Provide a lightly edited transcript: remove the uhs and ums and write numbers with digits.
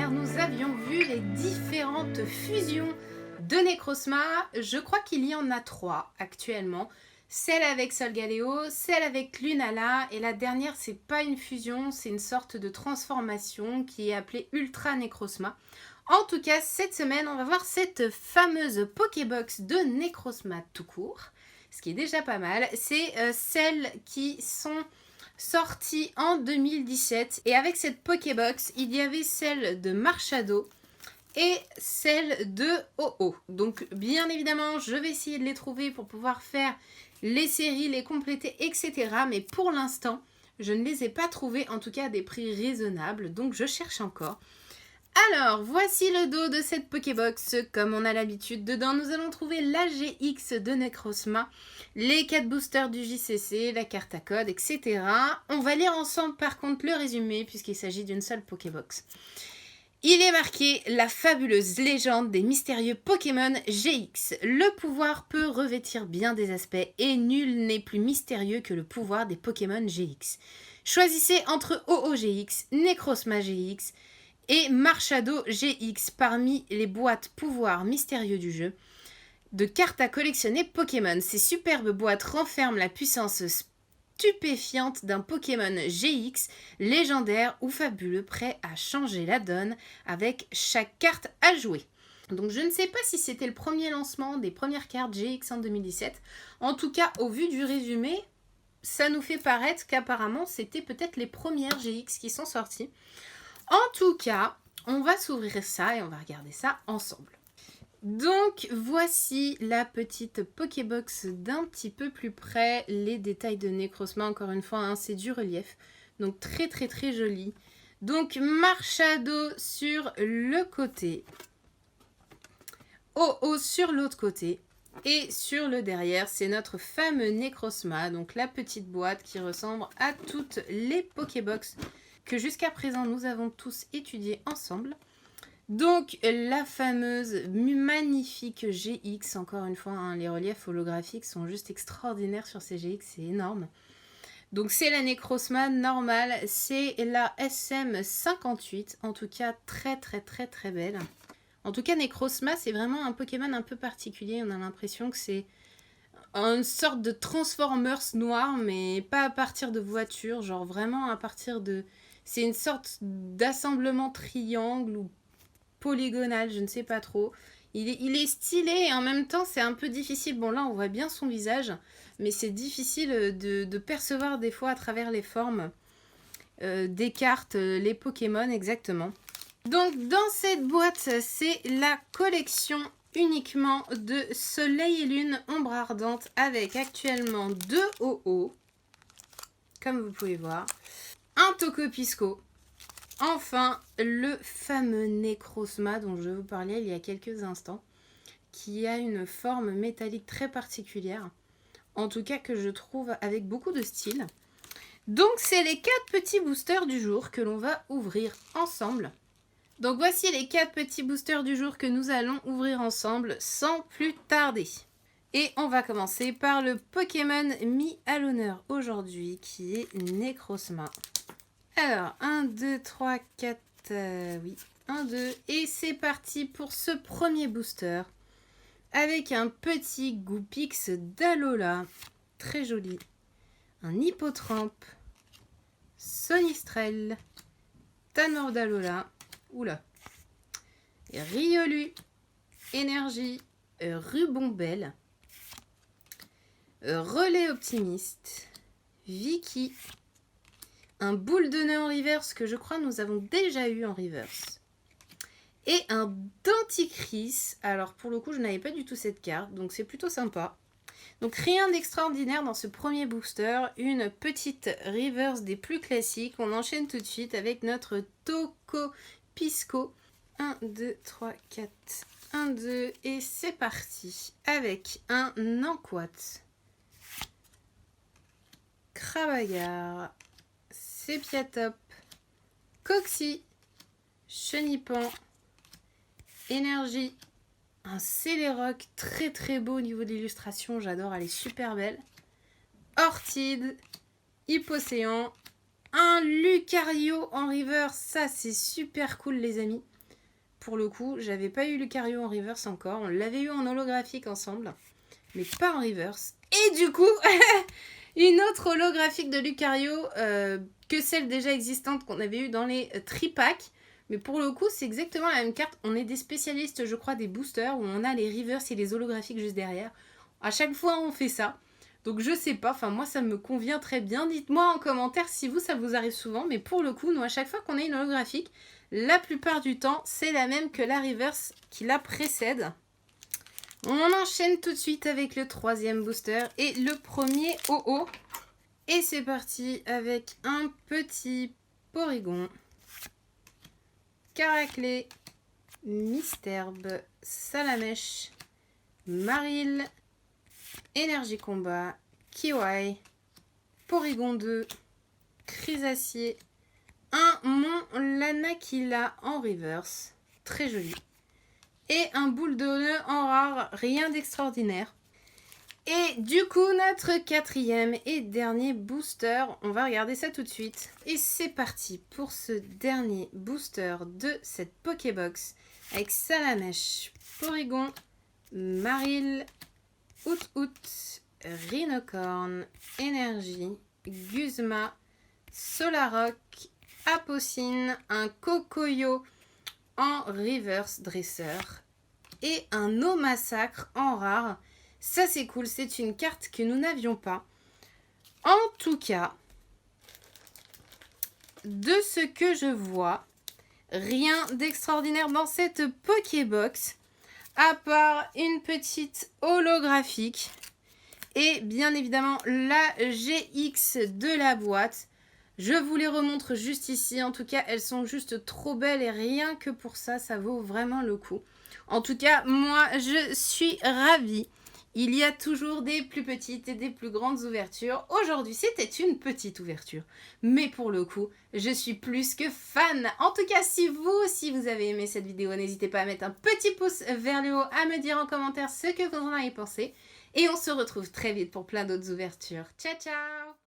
dernière, nous avions vu les différentes fusions de Necrozma. Je crois qu'il y en a 3 actuellement. Celle avec Solgaleo, celle avec Lunala, et la dernière, c'est pas une fusion, c'est une sorte de transformation qui est appelée Ultra Necrozma. En tout cas, cette semaine, on va voir cette fameuse Pokébox de Necrozma tout court, ce qui est déjà pas mal. C'est celles qui sont sorties en 2017. Et avec cette Pokébox, il y avait celle de Marshado et celle de Oh-Oh. Donc, bien évidemment, je vais essayer de les trouver pour pouvoir faire les séries, les compléter, etc. Mais pour l'instant, je ne les ai pas trouvées, en tout cas à des prix raisonnables. Donc, je cherche encore. Alors, voici le dos de cette Pokébox. Comme on a l'habitude, dedans, nous allons trouver la GX de Necrozma, les 4 boosters du JCC, la carte à code, etc. On va lire ensemble, par contre, le résumé, puisqu'il s'agit d'une seule Pokébox. Il est marqué « La fabuleuse légende des mystérieux Pokémon GX. Le pouvoir peut revêtir bien des aspects et nul n'est plus mystérieux que le pouvoir des Pokémon GX. Choisissez entre Oh-Oh GX, Necrozma GX et Marshado GX parmi les boîtes pouvoirs mystérieux du jeu de cartes à collectionner Pokémon. Ces superbes boîtes renferment la puissance stupéfiante d'un Pokémon GX légendaire ou fabuleux prêt à changer la donne avec chaque carte à jouer. Donc je ne sais pas si c'était le premier lancement des premières cartes GX en 2017. En tout cas, au vu du résumé, ça nous fait paraître qu'apparemment c'était peut-être les premières GX qui sont sorties. En tout cas, on va s'ouvrir ça et on va regarder ça ensemble. Donc, voici la petite Pokébox d'un petit peu plus près. Les détails de Necrozma, encore une fois, hein, c'est du relief. Donc, très très très joli. Donc, Marshado sur le côté. Oh-Oh sur l'autre côté. Et sur le derrière, c'est notre fameux Necrozma. Donc, la petite boîte qui ressemble à toutes les Pokébox que jusqu'à présent nous avons tous étudié ensemble. Donc la fameuse magnifique GX, encore une fois, hein, les reliefs holographiques sont juste extraordinaires sur ces GX, c'est énorme. Donc c'est la Necrozma normale, c'est la SM58, en tout cas très très très très belle. En tout cas Necrozma c'est vraiment un Pokémon un peu particulier, on a l'impression que c'est une sorte de Transformers noir, mais pas à partir de voitures, genre vraiment à partir de... C'est une sorte d'assemblement triangle ou polygonal, je ne sais pas trop. Il est stylé et en même temps c'est un peu difficile. Bon là on voit bien son visage, mais c'est difficile de percevoir des fois à travers les formes des cartes, les Pokémon exactement. Donc dans cette boîte, c'est la collection uniquement de Soleil et Lune Ombre Ardente avec actuellement 2 Oh-Oh, comme vous pouvez voir, un Togepisco, enfin le fameux Necrozma dont je vous parlais il y a quelques instants, qui a une forme métallique très particulière, en tout cas que je trouve avec beaucoup de style. Donc c'est les 4 petits boosters du jour que l'on va ouvrir ensemble. Donc voici les 4 petits boosters du jour que nous allons ouvrir ensemble sans plus tarder. Et on va commencer par le Pokémon mis à l'honneur aujourd'hui qui est Necrozma. Alors 1, 2, 3, 4, oui, 1, 2 et c'est parti pour ce premier booster avec un petit Goupix d'Alola, très joli, un Hippotrampe, Sonistrel, Tanor d'Alola, oula, Riolu, Énergie, Rubombelle, Relais Optimiste, Vicky, un Boule de nez en reverse que je crois nous avons déjà eu en reverse, et un Denticris. Alors pour le coup je n'avais pas du tout cette carte, donc c'est plutôt sympa. Donc rien d'extraordinaire dans ce premier booster, une petite reverse des plus classiques. On enchaîne tout de suite avec notre Togepisco. 1, 2, 3, 4, 1, 2 et c'est parti avec un Nanquat, Krabagar, Sepiatop, Coxy, Chenipan, Énergie, un Celeroc très très beau au niveau de l'illustration, j'adore, elle est super belle, Orchid, Hippocéan, un Lucario en reverse, ça c'est super cool les amis. pour le coup, j'avais pas eu Lucario en reverse encore. On l'avait eu en holographique ensemble, mais pas en reverse. Et du coup, une autre holographique de Lucario que celle déjà existante qu'on avait eu dans les tripacks. Mais pour le coup, c'est exactement la même carte. On est des spécialistes, je crois, des boosters, où on a les reverse et les holographiques juste derrière. À chaque fois, on fait ça. Donc je sais pas, enfin moi ça me convient très bien. Dites-moi en commentaire si vous, ça vous arrive souvent. Mais pour le coup, nous, à chaque fois qu'on a une holographique, la plupart du temps, c'est la même que la reverse qui la précède. On enchaîne tout de suite avec le troisième booster et le premier OO. Et c'est parti avec un petit Porygon, Caraclé, Misterbe, Salamèche, Marill, Énergie Combat, Kiwai, Porygon 2, Chrysacier, un Mont Lanakila en reverse, très joli, et un boule de nœud en rare, rien d'extraordinaire. Et du coup, notre quatrième et dernier booster, on va regarder ça tout de suite. Et c'est parti pour ce dernier booster de cette Pokébox avec Salamèche, Porygon, Marill, Out, Rhinocorn, Énergie, Guzma, Solarock, Apocine, un Kokoyo en reverse dresseur et un eau massacre en rare. Ça c'est cool, c'est une carte que nous n'avions pas. En tout cas, de ce que je vois, rien d'extraordinaire dans cette Pokébox, à part une petite holographique et bien évidemment la GX de la boîte. Je vous les remontre juste ici. En tout cas, elles sont juste trop belles et rien que pour ça, ça vaut vraiment le coup. En tout cas, moi, je suis ravie. Il y a toujours des plus petites et des plus grandes ouvertures. Aujourd'hui, c'était une petite ouverture. Mais pour le coup, je suis plus que fan. En tout cas, si vous aussi vous avez aimé cette vidéo, n'hésitez pas à mettre un petit pouce vers le haut, à me dire en commentaire ce que vous en avez pensé. Et on se retrouve très vite pour plein d'autres ouvertures. Ciao, ciao!